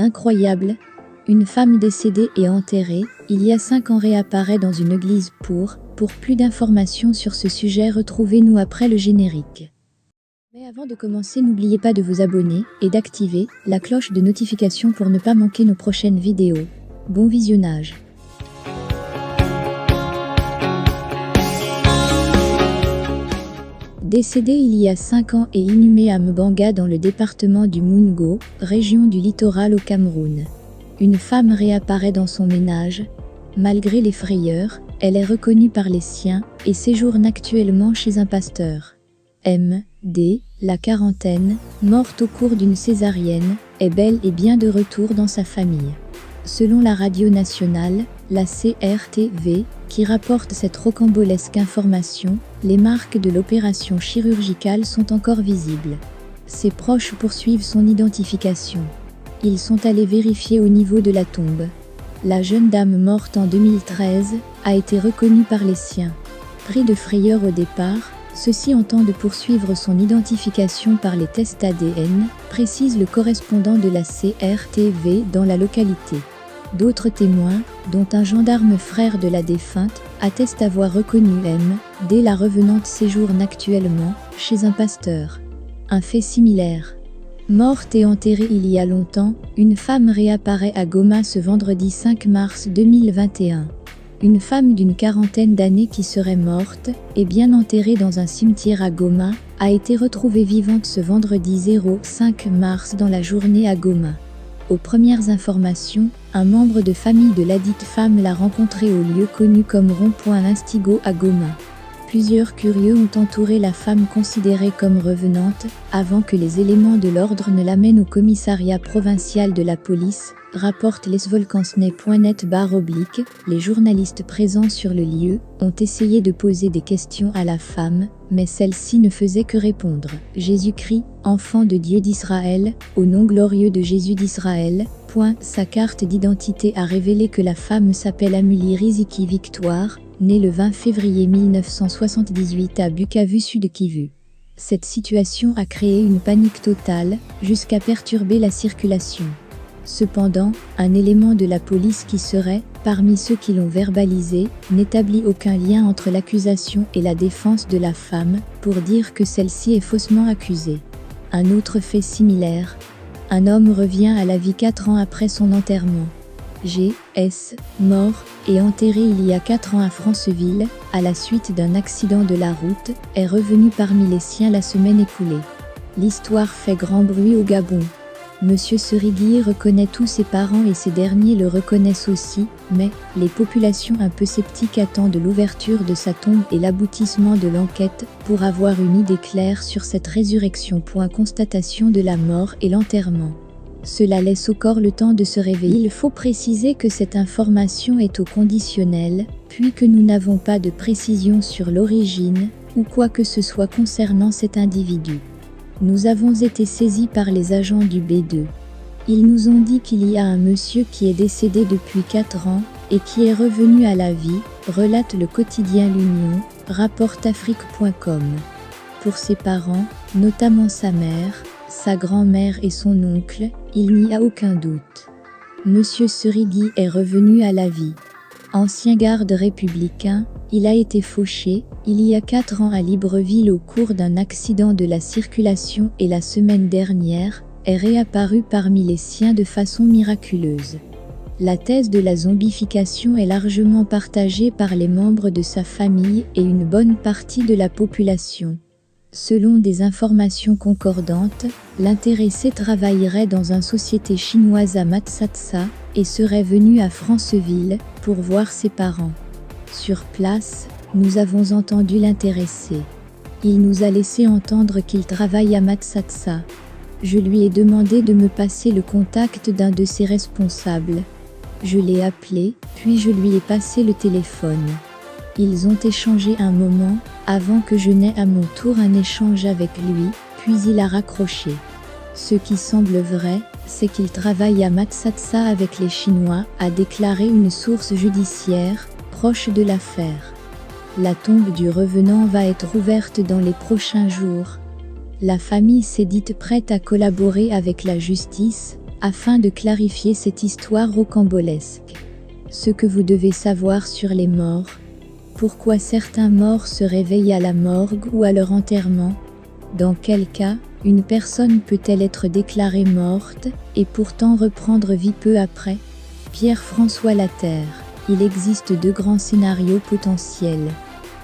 Incroyable! Une femme décédée et enterrée, il y a 5 ans réapparaît dans une église pour plus d'informations sur ce sujet, retrouvez-nous après le générique. Mais avant de commencer, n'oubliez pas de vous abonner et d'activer la cloche de notification pour ne pas manquer nos prochaines vidéos. Bon visionnage! Décédée il y a 5 ans et inhumée à Mbanga dans le département du Mungo, région du littoral au Cameroun. Une femme réapparaît dans son ménage. Malgré les frayeurs, elle est reconnue par les siens et séjourne actuellement chez un pasteur. M.D., la quarantaine, morte au cours d'une césarienne, est bel et bien de retour dans sa famille. Selon la radio nationale, la CRTV, qui rapporte cette rocambolesque information, les marques de l'opération chirurgicale sont encore visibles. Ses proches poursuivent son identification. Ils sont allés vérifier au niveau de la tombe. La jeune dame morte en 2013 a été reconnue par les siens. Pris de frayeur au départ, ceux-ci entendent poursuivre son identification par les tests ADN, précise le correspondant de la CRTV dans la localité. D'autres témoins, dont un gendarme frère de la défunte, attestent avoir reconnu M.D. La revenante séjourne actuellement chez un pasteur. Un fait similaire. Morte et enterrée il y a longtemps, une femme réapparaît à Goma ce vendredi 5 mars 2021. Une femme d'une quarantaine d'années qui serait morte et bien enterrée dans un cimetière à Goma, a été retrouvée vivante ce vendredi 5 mars dans la journée à Goma. Aux premières informations, un membre de famille de ladite femme l'a rencontrée au lieu connu comme rond-point Instigo à Goma. Plusieurs curieux ont entouré la femme considérée comme revenante, avant que les éléments de l'ordre ne l'amènent au commissariat provincial de la police, rapporte lesvolcansnet.net. Les journalistes présents sur le lieu ont essayé de poser des questions à la femme, mais celle-ci ne faisait que répondre « Jésus-Christ, enfant de Dieu d'Israël, au nom glorieux de Jésus d'Israël ». Sa carte d'identité a révélé que la femme s'appelle Amélie Riziki Victoire, née le 20 février 1978 à Bukavu Sud Kivu. Cette situation a créé une panique totale, jusqu'à perturber la circulation. Cependant, un élément de la police qui serait, parmi ceux qui l'ont verbalisé, n'établit aucun lien entre l'accusation et la défense de la femme, pour dire que celle-ci est faussement accusée. Un autre fait similaire. Un homme revient à la vie 4 ans après son enterrement. G.S., mort et enterré il y a 4 ans à Franceville, à la suite d'un accident de la route, est revenu parmi les siens la semaine écoulée. L'histoire fait grand bruit au Gabon. Monsieur Serigui reconnaît tous ses parents et ces derniers le reconnaissent aussi, mais les populations un peu sceptiques attendent l'ouverture de sa tombe et l'aboutissement de l'enquête pour avoir une idée claire sur cette résurrection. Constatation de la mort et l'enterrement. Cela laisse au corps le temps de se réveiller. Il faut préciser que cette information est au conditionnel, puis que nous n'avons pas de précision sur l'origine, ou quoi que ce soit concernant cet individu. Nous avons été saisis par les agents du B2. Ils nous ont dit qu'il y a un monsieur qui est décédé depuis 4 ans, et qui est revenu à la vie, relate le quotidien L'Union, rapporte Afrique.com. Pour ses parents, notamment sa mère, sa grand-mère et son oncle, il n'y a aucun doute. Monsieur Serigui est revenu à la vie. Ancien garde républicain, il a été fauché, il y a 4 ans à Libreville au cours d'un accident de la circulation et la semaine dernière, est réapparu parmi les siens de façon miraculeuse. La thèse de la zombification est largement partagée par les membres de sa famille et une bonne partie de la population. Selon des informations concordantes, l'intéressé travaillerait dans une société chinoise à Matsatsa et serait venu à Franceville pour voir ses parents. Sur place, nous avons entendu l'intéressé. Il nous a laissé entendre qu'il travaille à Matsatsa. Je lui ai demandé de me passer le contact d'un de ses responsables. Je l'ai appelé, puis je lui ai passé le téléphone. Ils ont échangé un moment, avant que je n'aie à mon tour un échange avec lui, puis il a raccroché. Ce qui semble vrai, c'est qu'il travaille à Matsatsa avec les Chinois, a déclaré une source judiciaire, proche de l'affaire. La tombe du revenant va être ouverte dans les prochains jours. La famille s'est dite prête à collaborer avec la justice, afin de clarifier cette histoire rocambolesque. Ce que vous devez savoir sur les morts. Pourquoi certains morts se réveillent à la morgue ou à leur enterrement? Dans quel cas, une personne peut-elle être déclarée morte et pourtant reprendre vie peu après? Pierre-François Laterre. Il existe deux grands scénarios potentiels.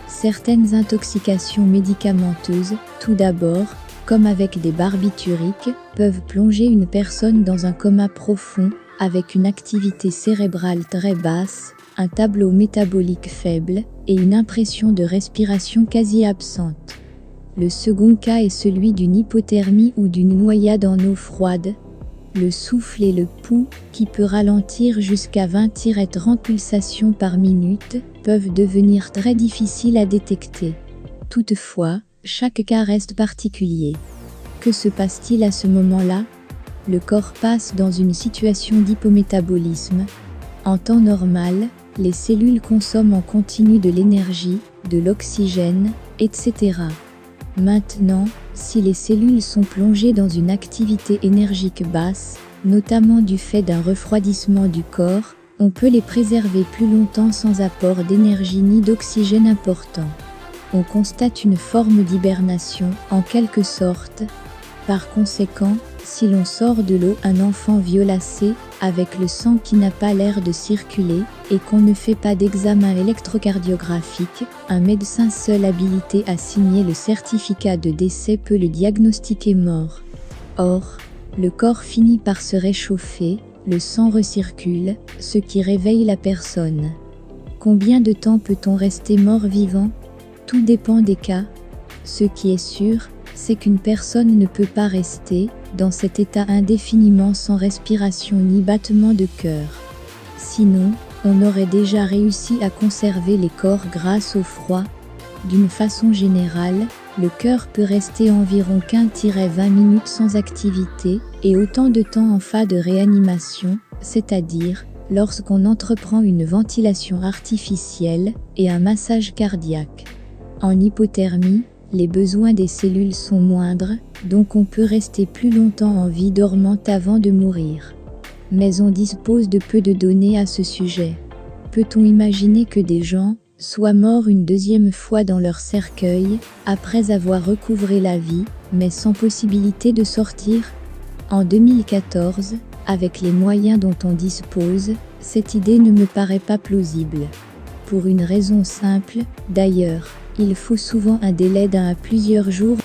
Certaines intoxications médicamenteuses, tout d'abord, comme avec des barbituriques, peuvent plonger une personne dans un coma profond, avec une activité cérébrale très basse, un tableau métabolique faible et une impression de respiration quasi absente. Le second cas est celui d'une hypothermie ou d'une noyade en eau froide. Le souffle et le pouls, qui peut ralentir jusqu'à 20-30 pulsations par minute, peuvent devenir très difficiles à détecter. Toutefois, chaque cas reste particulier. Que se passe-t-il à ce moment-là? Le corps passe dans une situation d'hypométabolisme. En temps normal, les cellules consomment en continu de l'énergie, de l'oxygène, etc. Maintenant, si les cellules sont plongées dans une activité énergique basse, notamment du fait d'un refroidissement du corps, on peut les préserver plus longtemps sans apport d'énergie ni d'oxygène important. On constate une forme d'hibernation, en quelque sorte. Par conséquent, si l'on sort de l'eau un enfant violacé, avec le sang qui n'a pas l'air de circuler, et qu'on ne fait pas d'examen électrocardiographique, un médecin seul habilité à signer le certificat de décès peut le diagnostiquer mort. Or, le corps finit par se réchauffer, le sang recircule, ce qui réveille la personne. Combien de temps peut-on rester mort-vivant? Tout dépend des cas. Ce qui est sûr, c'est qu'une personne ne peut pas rester dans cet état indéfiniment sans respiration ni battement de cœur. Sinon, on aurait déjà réussi à conserver les corps grâce au froid. D'une façon générale, le cœur peut rester environ 15-20 minutes sans activité et autant de temps en phase de réanimation, c'est-à-dire lorsqu'on entreprend une ventilation artificielle et un massage cardiaque. En hypothermie, les besoins des cellules sont moindres, donc on peut rester plus longtemps en vie dormante avant de mourir. Mais on dispose de peu de données à ce sujet. Peut-on imaginer que des gens soient morts une deuxième fois dans leur cercueil, après avoir recouvré la vie, mais sans possibilité de sortir? En 2014, avec les moyens dont on dispose, cette idée ne me paraît pas plausible. Pour une raison simple, d'ailleurs. Il faut souvent un délai d'1 à plusieurs jours